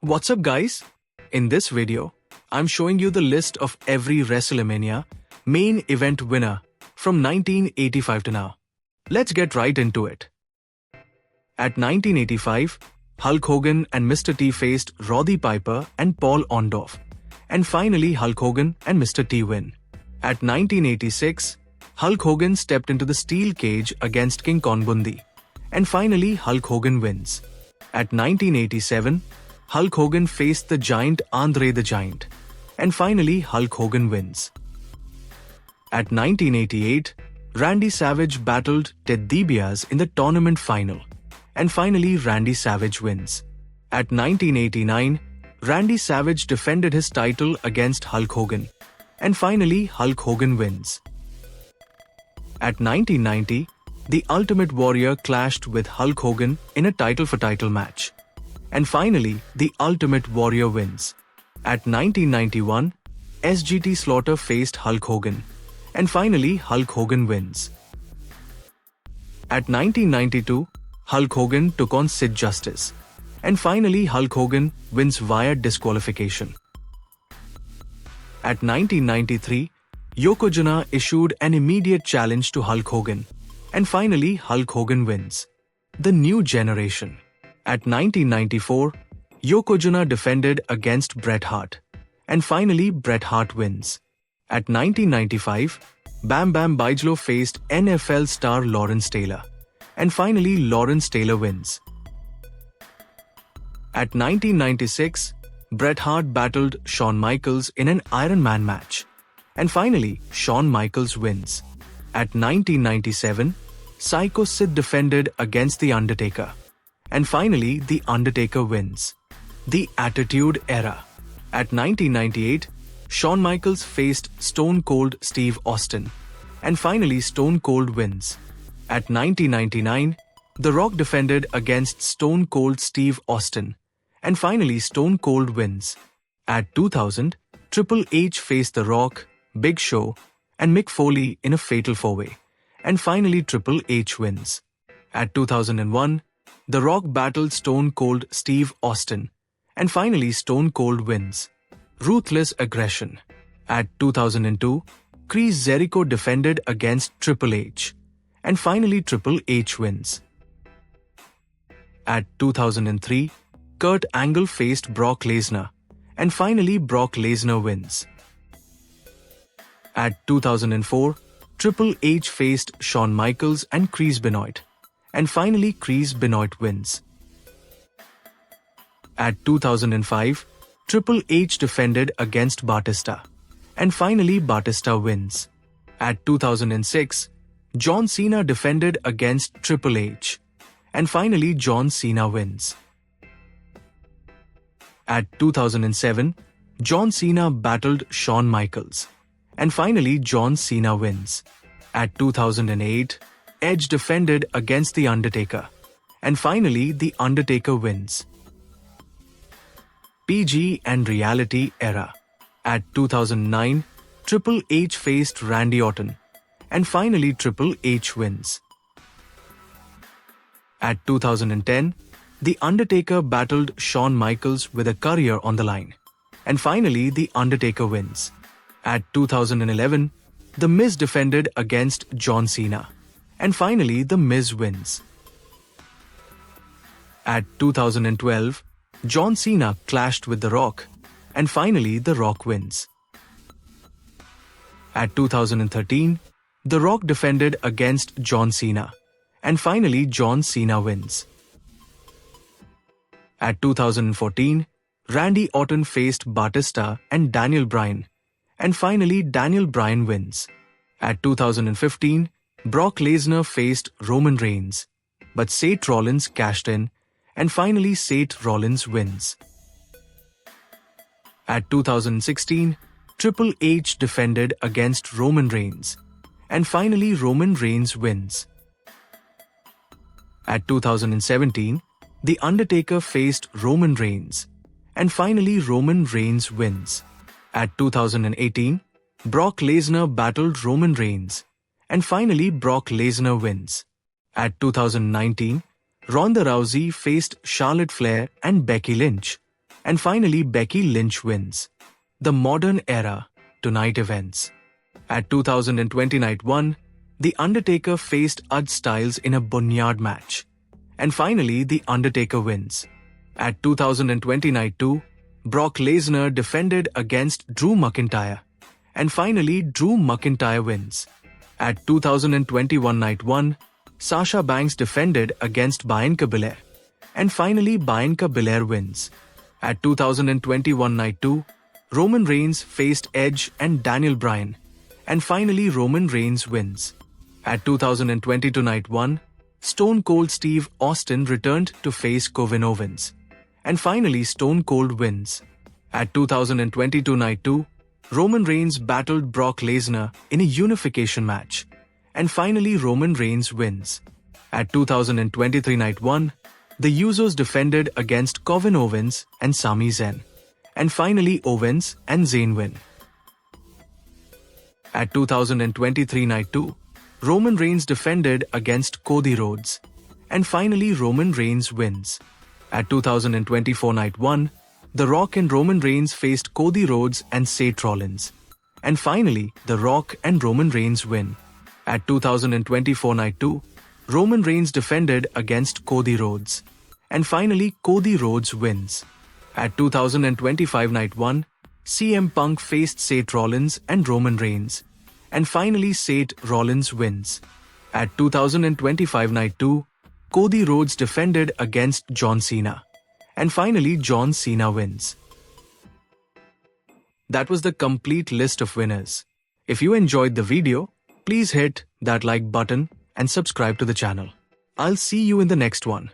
What's up guys? In this video, I'm showing you the list of every WrestleMania main event winner from 1985 to now. Let's get right into it. At 1985, Hulk Hogan and Mr. T faced Roddy Piper and Paul Orndorff. And finally Hulk Hogan and Mr. T win. At 1986, Hulk Hogan stepped into the steel cage against King Kong Bundy. And finally Hulk Hogan wins. At 1987, Hulk Hogan faced the Giant Andre the Giant. And finally Hulk Hogan wins. At 1988, Randy Savage battled Ted DiBiase in the tournament final. And finally Randy Savage wins. At 1989, Randy Savage defended his title against Hulk Hogan. And finally Hulk Hogan wins. At 1990, The Ultimate Warrior clashed with Hulk Hogan in a title-for-title match. And finally, The Ultimate Warrior wins. At 1991, SGT Slaughter faced Hulk Hogan. And finally, Hulk Hogan wins. At 1992, Hulk Hogan took on Sid Justice. And finally, Hulk Hogan wins via disqualification. At 1993, Yokozuna issued an immediate challenge to Hulk Hogan. And finally, Hulk Hogan wins. The New Generation. At 1994, Yokozuna defended against Bret Hart. And finally, Bret Hart wins. At 1995, Bam Bam Bigelow faced NFL star Lawrence Taylor. And finally, Lawrence Taylor wins. At 1996, Bret Hart battled Shawn Michaels in an Iron Man match. And finally, Shawn Michaels wins. At 1997, Psycho Sid defended against The Undertaker. And finally, The Undertaker wins. The Attitude Era. At 1998, Shawn Michaels faced Stone Cold Steve Austin. And finally, Stone Cold wins. At 1999, The Rock defended against Stone Cold Steve Austin. And finally, Stone Cold wins. At 2000, Triple H faced The Rock, Big Show, and Mick Foley in a fatal four-way. And finally, Triple H wins. At 2001, The Rock battled Stone Cold Steve Austin. And finally, Stone Cold wins. Ruthless Aggression. At 2002, Chris Jericho defended against Triple H. And finally, Triple H wins. At 2003, Kurt Angle faced Brock Lesnar. And finally, Brock Lesnar wins. At 2004, Triple H faced Shawn Michaels and Chris Benoit. And finally, Chris Benoit wins. At 2005, Triple H defended against Batista. And finally, Batista wins. At 2006, John Cena defended against Triple H. And finally, John Cena wins. At 2007, John Cena battled Shawn Michaels. And finally, John Cena wins. At 2008, Edge defended against The Undertaker. And finally, The Undertaker wins. PG and Reality Era. At 2009, Triple H faced Randy Orton. And finally, Triple H wins. At 2010, The Undertaker battled Shawn Michaels with a career on the line. And finally, The Undertaker wins. At 2011, The Miz defended against John Cena. And finally, The Miz wins. At 2012, John Cena clashed with The Rock. And finally, The Rock wins. At 2013, The Rock defended against John Cena. And finally, John Cena wins. At 2014, Randy Orton faced Batista and Daniel Bryan. And finally, Daniel Bryan wins. At 2015, Brock Lesnar faced Roman Reigns. But Seth Rollins cashed in. And finally, Seth Rollins wins. At 2016, Triple H defended against Roman Reigns. And finally, Roman Reigns wins. At 2017, The Undertaker faced Roman Reigns. And finally, Roman Reigns wins. At 2018, Brock Lesnar battled Roman Reigns. And finally, Brock Lesnar wins. At 2019, Ronda Rousey faced Charlotte Flair and Becky Lynch. And finally, Becky Lynch wins. The Modern Era Tonight Events. At 2020 Night 1, The Undertaker faced Ud Styles in a Boneyard match. And finally, The Undertaker wins. At 2020 Night 2, Brock Lesnar defended against Drew McIntyre. And finally, Drew McIntyre wins. At 2021 Night 1, Sasha Banks defended against Bianca Belair. And finally, Bianca Belair wins. At 2021 Night 2, Roman Reigns faced Edge and Daniel Bryan. And finally, Roman Reigns wins. At 2022 Night 1, Stone Cold Steve Austin returned to face Kevin Owens. And finally, Stone Cold wins. At 2022 Night 2, Roman Reigns battled Brock Lesnar in a unification match. And finally, Roman Reigns wins. At 2023 Night 1, the Usos defended against Kevin Owens and Sami Zayn. And finally, Owens and Zayn win. At 2023 Night 2, Roman Reigns defended against Cody Rhodes. And finally, Roman Reigns wins. At 2024 Night 1, The Rock and Roman Reigns faced Cody Rhodes and Seth Rollins. And finally, The Rock and Roman Reigns win. At 2024 Night 2, Roman Reigns defended against Cody Rhodes. And finally, Cody Rhodes wins. At 2025 Night 1, CM Punk faced Seth Rollins and Roman Reigns. And finally, Seth Rollins wins. At 2025 Night 2, Cody Rhodes defended against John Cena. And finally, John Cena wins. That was the complete list of winners. If you enjoyed the video, please hit that like button and subscribe to the channel. I'll see you in the next one.